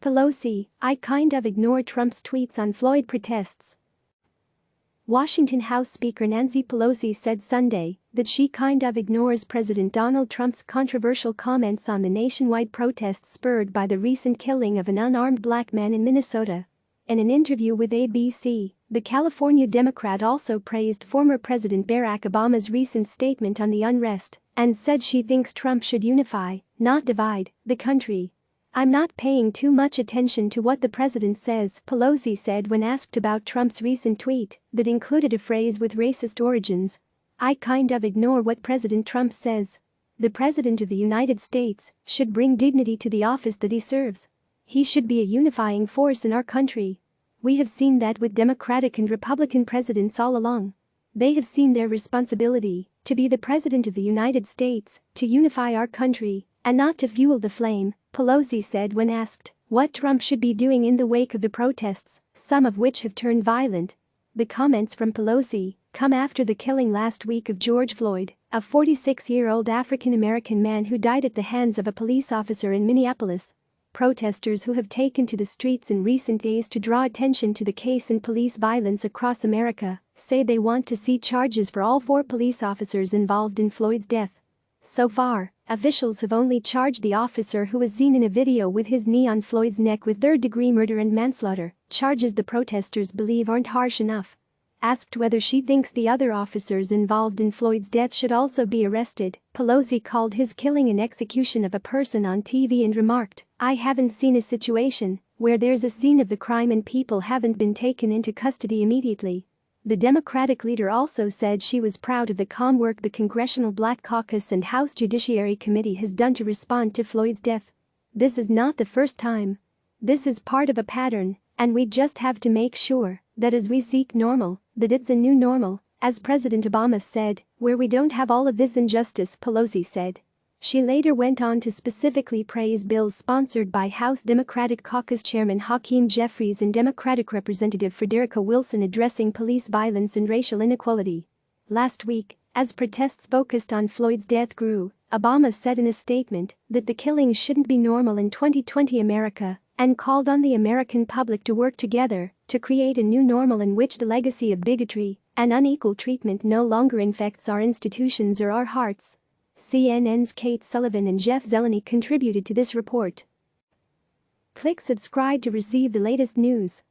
Pelosi, I kind of ignore Trump's tweets on Floyd protests. Washington House Speaker Nancy Pelosi said Sunday that she kind of ignores President Donald Trump's controversial comments on the nationwide protests spurred by the recent killing of an unarmed black man in Minnesota. In an interview with ABC, the California Democrat also praised former President Barack Obama's recent statement on the unrest and said she thinks Trump should unify, not divide, the country. I'm not paying too much attention to what the president says, Pelosi said when asked about Trump's recent tweet that included a phrase with racist origins. I kind of ignore what President Trump says. The President of the United States should bring dignity to the office that he serves. He should be a unifying force in our country. We have seen that with Democratic and Republican presidents all along. They have seen their responsibility to be the President of the United States, to unify our country, and not to fuel the flame, Pelosi said when asked what Trump should be doing in the wake of the protests, some of which have turned violent. The comments from Pelosi come after the killing last week of George Floyd, a 46-year-old African-American man who died at the hands of a police officer in Minneapolis. Protesters who have taken to the streets in recent days to draw attention to the case and police violence across America say they want to see charges for all 4 police officers involved in Floyd's death. So far, officials have only charged the officer who was seen in a video with his knee on Floyd's neck with third-degree murder and manslaughter, charges the protesters believe aren't harsh enough. Asked whether she thinks the other officers involved in Floyd's death should also be arrested, Pelosi called his killing an execution of a person on TV and remarked, I haven't seen a situation where there's a scene of the crime and people haven't been taken into custody immediately. The Democratic leader also said she was proud of the calm work the Congressional Black Caucus and House Judiciary Committee has done to respond to Floyd's death. This is not the first time. This is part of a pattern, and we just have to make sure that as we seek normal, that it's a new normal, as President Obama said, where we don't have all of this injustice, Pelosi said. She later went on to specifically praise bills sponsored by House Democratic Caucus Chairman Hakeem Jeffries and Democratic Representative Frederica Wilson addressing police violence and racial inequality. Last week, as protests focused on Floyd's death grew, Obama said in a statement that the killings shouldn't be normal in 2020 America and called on the American public to work together to create a new normal in which the legacy of bigotry and unequal treatment no longer infects our institutions or our hearts. CNN's Kate Sullivan and Jeff Zeleny contributed to this report. Click subscribe to receive the latest news.